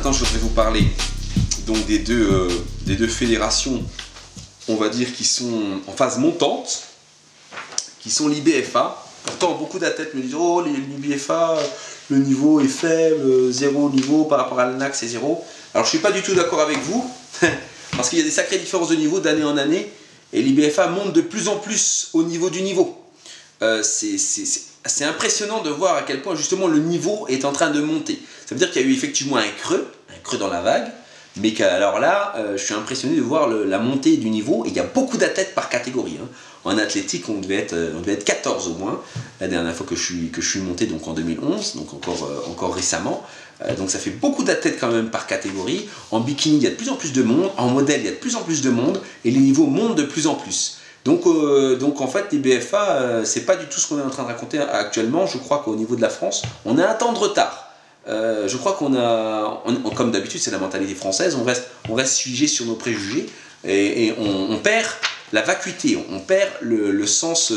maintenant, je voudrais vous parler donc des deux fédérations, on va dire, qui sont en phase montante, qui sont l'IBFA. Pourtant, beaucoup d'athlètes me disent « Oh, l'IBFA, le niveau est faible, zéro niveau par rapport à l'ANAC, c'est zéro. » Alors, je ne suis pas du tout d'accord avec vous, parce qu'il y a des sacrées différences de niveau d'année en année, et l'IBFA monte de plus en plus au niveau du niveau. C'est impressionnant de voir à quel point justement le niveau est en train de monter. Ça veut dire qu'il y a eu effectivement un creux dans la vague, mais alors là, je suis impressionné de voir la montée du niveau, et il y a beaucoup d'athlètes par catégorie. Hein. En athlétique, on devait être 14 au moins, la dernière fois que je suis monté, donc en 2011, donc encore récemment. Donc ça fait beaucoup d'athlètes quand même par catégorie. En bikini, il y a de plus en plus de monde, en modèle, il y a de plus en plus de monde, et les niveaux montent de plus en plus. Donc en fait, les BFA, c'est pas du tout ce qu'on est en train de raconter actuellement. Je crois qu'au niveau de la France, on a un temps de retard. Je crois comme d'habitude, c'est la mentalité française, on reste figé sur nos préjugés et on perd la vacuité, on perd le sens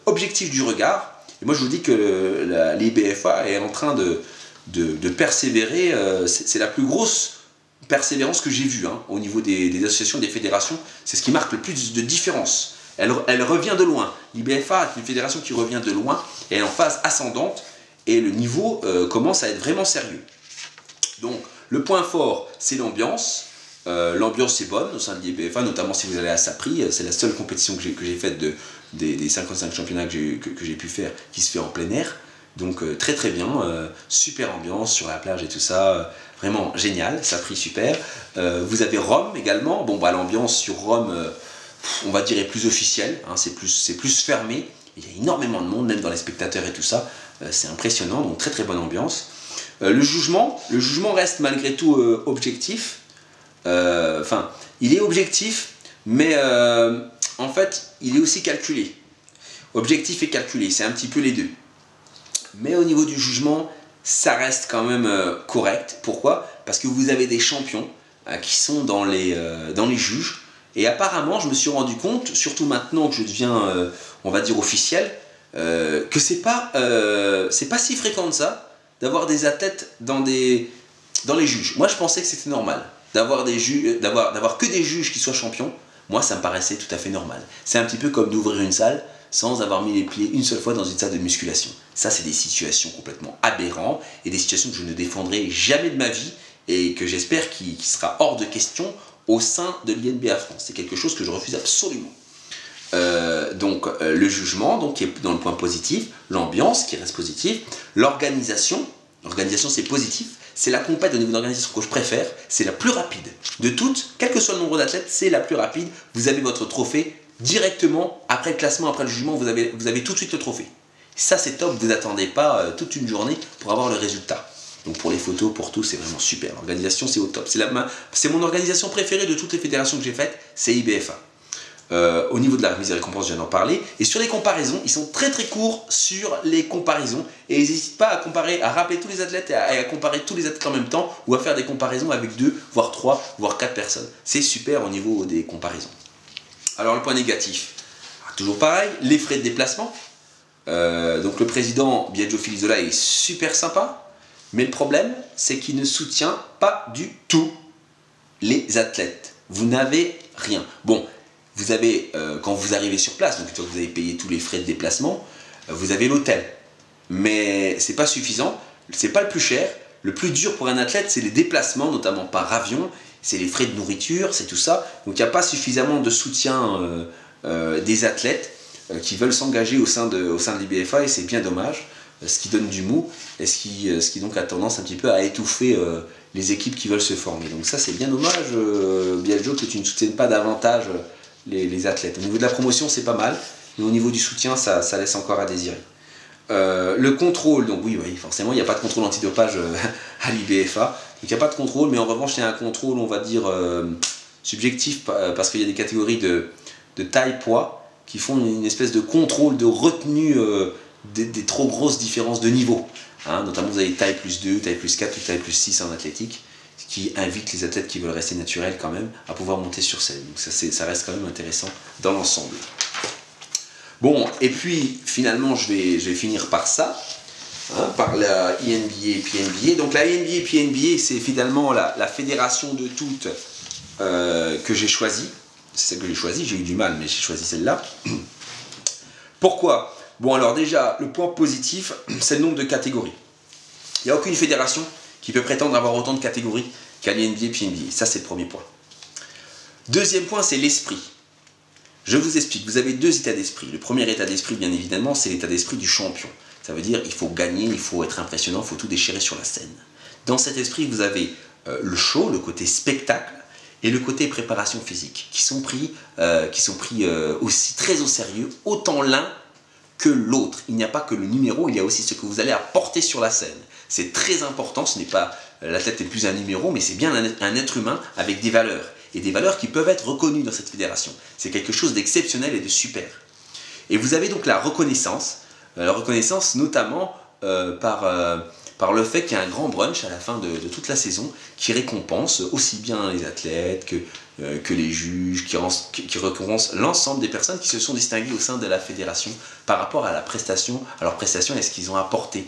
objectif du regard. Et moi, je vous dis que l'IBFA est en train de persévérer. C'est la plus grosse persévérance que j'ai vue hein, au niveau des associations, des fédérations. C'est ce qui marque le plus de différence. Elle revient de loin. L'IBFA est une fédération qui revient de loin et elle est en phase ascendante et le niveau commence à être vraiment sérieux. Donc, le point fort, c'est l'ambiance. L'ambiance est bonne au sein de l'IBFA, notamment si vous allez à Sapri. C'est la seule compétition que j'ai faite des 55 championnats que j'ai pu faire qui se fait en plein air. Donc, très très bien. Super ambiance sur la plage et tout ça. Vraiment génial. Sapri, super. Vous avez Rome également. Bon, bah, l'ambiance sur Rome, on va dire, est plus officielle. Hein, c'est plus fermé. Il y a énormément de monde, même dans les spectateurs et tout ça. C'est impressionnant. Donc, très très bonne ambiance. Le jugement reste malgré tout objectif. Enfin, il est objectif, mais en fait, il est aussi calculé. Objectif et calculé, c'est un petit peu les deux. Mais au niveau du jugement, ça reste quand même correct. Pourquoi? Parce que vous avez des champions qui sont dans les juges. Et apparemment, je me suis rendu compte, surtout maintenant que je deviens, on va dire, officiel, que c'est pas si fréquent que ça d'avoir des athlètes dans les juges. Moi, je pensais que c'était normal d'avoir que des juges qui soient champions. Moi, ça me paraissait tout à fait normal. C'est un petit peu comme d'ouvrir une salle sans avoir mis les pieds une seule fois dans une salle de musculation. Ça, c'est des situations complètement aberrantes et des situations que je ne défendrai jamais de ma vie et que j'espère qu'il sera hors de question au sein de l'INBA France. C'est quelque chose que je refuse absolument. Le jugement, donc, qui est dans le point positif, l'ambiance qui reste positive, l'organisation c'est positif, c'est la compète au niveau d'organisation que je préfère, c'est la plus rapide de toutes, quel que soit le nombre d'athlètes, c'est la plus rapide, vous avez votre trophée directement, après le classement, après le jugement, vous avez tout de suite le trophée. Ça c'est top, vous n'attendez pas toute une journée pour avoir le résultat. Donc pour les photos, pour tout, c'est vraiment super, l'organisation c'est au top, c'est mon organisation préférée de toutes les fédérations que j'ai faites, c'est IBFA. Au niveau de la remise des récompenses, je viens d'en parler. Et sur les comparaisons, ils sont très très courts sur les comparaisons. Et ils n'hésitent pas à rappeler tous les athlètes et à comparer tous les athlètes en même temps ou à faire des comparaisons avec 2, voire 3, voire 4 personnes. C'est super au niveau des comparaisons. Alors le point négatif, toujours pareil, les frais de déplacement. Donc le président Biagio Filizola est super sympa. Mais le problème, c'est qu'il ne soutient pas du tout les athlètes. Vous n'avez rien. Bon. Vous avez, quand vous arrivez sur place, donc une fois que vous avez payé tous les frais de déplacement, vous avez l'hôtel. Mais c'est pas suffisant, c'est pas le plus cher. Le plus dur pour un athlète, c'est les déplacements, notamment par avion, c'est les frais de nourriture, c'est tout ça. Donc il n'y a pas suffisamment de soutien des athlètes qui veulent s'engager au sein de l'IBFA et c'est bien dommage, ce qui donne du mou et ce qui donc a tendance un petit peu à étouffer les équipes qui veulent se former. Donc ça c'est bien dommage, Biagio, que tu ne soutiennes pas davantage les athlètes. Au niveau de la promotion, c'est pas mal, mais au niveau du soutien, ça laisse encore à désirer. Le contrôle, donc oui, forcément, il n'y a pas de contrôle antidopage à l'IBFA, donc il n'y a pas de contrôle, mais en revanche, il y a un contrôle, on va dire, subjectif, parce qu'il y a des catégories de taille-poids qui font une espèce de contrôle, de retenue des trop grosses différences de niveau. Hein, notamment, vous avez taille plus 2, taille plus 4 ou taille plus 6 en athlétique, qui invite les athlètes qui veulent rester naturels quand même à pouvoir monter sur scène. Donc ça reste quand même intéressant dans l'ensemble. Bon, et puis finalement je vais finir par ça. par la INBA et PNBA. Donc la INBA et PNBA, c'est finalement la fédération de toutes que j'ai choisie. C'est celle que j'ai choisie, j'ai eu du mal, mais j'ai choisi celle-là. Pourquoi? Bon, alors déjà, le point positif, c'est le nombre de catégories. Il n'y a aucune fédération qui peut prétendre avoir autant de catégories qu'à l'INBA et PNBA. Ça, c'est le premier point. Deuxième point, c'est l'esprit. Je vous explique, vous avez deux états d'esprit. Le premier état d'esprit, bien évidemment, c'est l'état d'esprit du champion. Ça veut dire il faut gagner, il faut être impressionnant, il faut tout déchirer sur la scène. Dans cet esprit, vous avez le show, le côté spectacle, et le côté préparation physique, qui sont pris aussi très au sérieux, autant l'un que l'autre. Il n'y a pas que le numéro, il y a aussi ce que vous allez apporter sur la scène. C'est très important, ce n'est pas l'athlète n'est plus un numéro, mais c'est bien un être humain avec des valeurs. Et des valeurs qui peuvent être reconnues dans cette fédération. C'est quelque chose d'exceptionnel et de super. Et vous avez donc la reconnaissance notamment par le fait qu'il y a un grand brunch à la fin de toute la saison qui récompense aussi bien les athlètes que les juges, qui récompense l'ensemble des personnes qui se sont distinguées au sein de la fédération par rapport à leur prestation et à ce qu'ils ont apporté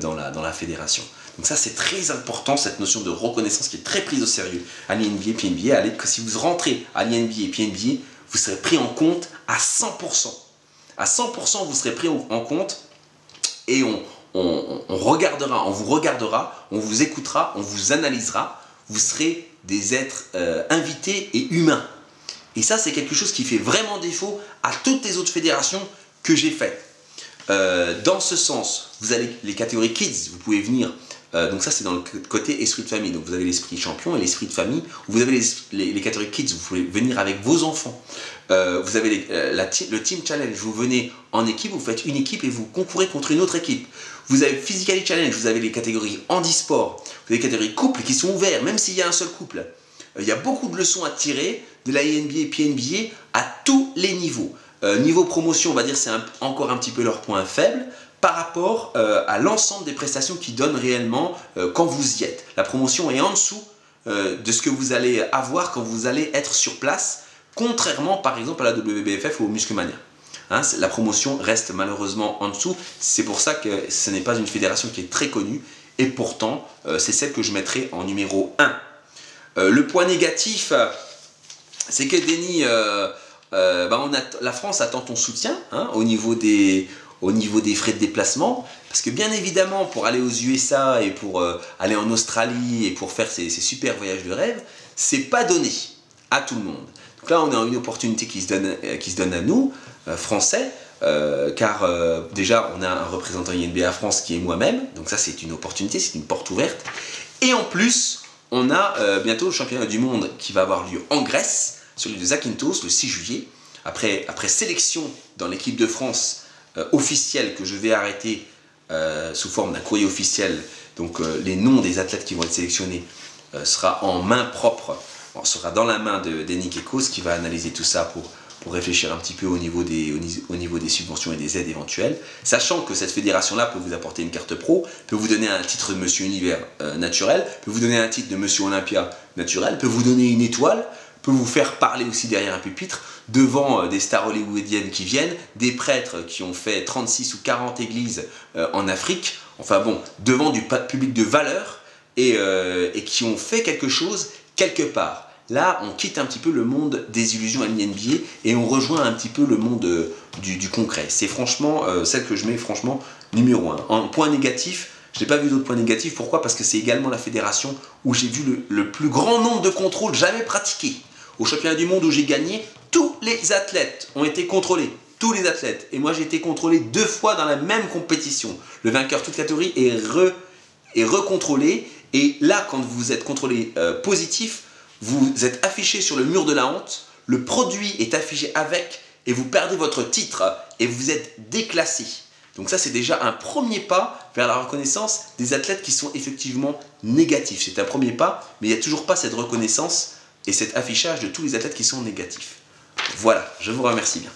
dans la fédération. Donc ça, c'est très important, cette notion de reconnaissance qui est très prise au sérieux à l'INBA et PNBA. Que si vous rentrez à l'INBA et PNBA, vous serez pris en compte à 100%. À 100%, vous serez pris en compte et on vous regardera, on vous écoutera, on vous analysera. Vous serez des êtres invités et humains. Et ça, c'est quelque chose qui fait vraiment défaut à toutes les autres fédérations que j'ai faites. Dans ce sens, vous avez les catégories kids, vous pouvez venir. Donc ça, c'est dans le côté esprit de famille. Donc vous avez l'esprit champion et l'esprit de famille. Vous avez les catégories kids, vous pouvez venir avec vos enfants. Vous avez le team challenge, vous venez en équipe, vous faites une équipe et vous concourez contre une autre équipe. Vous avez physically challenge, vous avez les catégories handisport, vous avez les catégories couple qui sont ouvertes, même s'il y a un seul couple. Il y a beaucoup de leçons à tirer de la INBA et PNBA à tous les niveaux. Niveau promotion, on va dire c'est encore un petit peu leur point faible par rapport à l'ensemble des prestations qu'ils donnent réellement quand vous y êtes. La promotion est en dessous de ce que vous allez avoir quand vous allez être sur place, contrairement par exemple à la WBFF ou au Musclemania. La promotion reste malheureusement en dessous, c'est pour ça que ce n'est pas une fédération qui est très connue et pourtant c'est celle que je mettrai en numéro 1. Le point négatif, c'est que Denis, la France attend ton soutien au niveau des frais de déplacement, parce que bien évidemment pour aller aux USA et pour aller en Australie et pour faire ces super voyages de rêve, c'est pas donné à tout le monde. Donc là on a une opportunité qui se donne à nous, Français, car déjà on a un représentant INBA France qui est moi-même, donc ça c'est une opportunité, c'est une porte ouverte, et en plus on a bientôt le championnat du monde qui va avoir lieu en Grèce, celui de Zakynthos le 6 juillet, après sélection dans l'équipe de France officielle que je vais arrêter sous forme d'un courrier officiel. Donc les noms des athlètes qui vont être sélectionnés sera en main propre, sera dans la main de Denis Kekos qui va analyser tout ça pour réfléchir un petit peu au niveau des subventions et des aides éventuelles, sachant que cette fédération-là peut vous apporter une carte pro, peut vous donner un titre de Monsieur Univers naturel, peut vous donner un titre de Monsieur Olympia naturel, peut vous donner une étoile, peut vous faire parler aussi derrière un pupitre, devant des stars hollywoodiennes qui viennent, des prêtres qui ont fait 36 ou 40 églises en Afrique, enfin bon, devant du public de valeur et qui ont fait quelque chose quelque part. Là, on quitte un petit peu le monde des illusions à l'INBA et on rejoint un petit peu le monde du concret. C'est franchement celle que je mets franchement numéro 1. En point négatif, je n'ai pas vu d'autres points négatifs. Pourquoi? Parce que c'est également la fédération où j'ai vu le plus grand nombre de contrôles jamais pratiqués. Au championnat du monde où j'ai gagné, tous les athlètes ont été contrôlés. Tous les athlètes. Et moi, j'ai été contrôlé 2 fois dans la même compétition. Le vainqueur toute catégorie est recontrôlé. Et là, quand vous êtes contrôlé positif, vous êtes affiché sur le mur de la honte, le produit est affiché avec, et vous perdez votre titre, et vous êtes déclassé. Donc ça, c'est déjà un premier pas vers la reconnaissance des athlètes qui sont effectivement négatifs. C'est un premier pas, mais il n'y a toujours pas cette reconnaissance et cet affichage de tous les athlètes qui sont négatifs. Voilà, je vous remercie bien.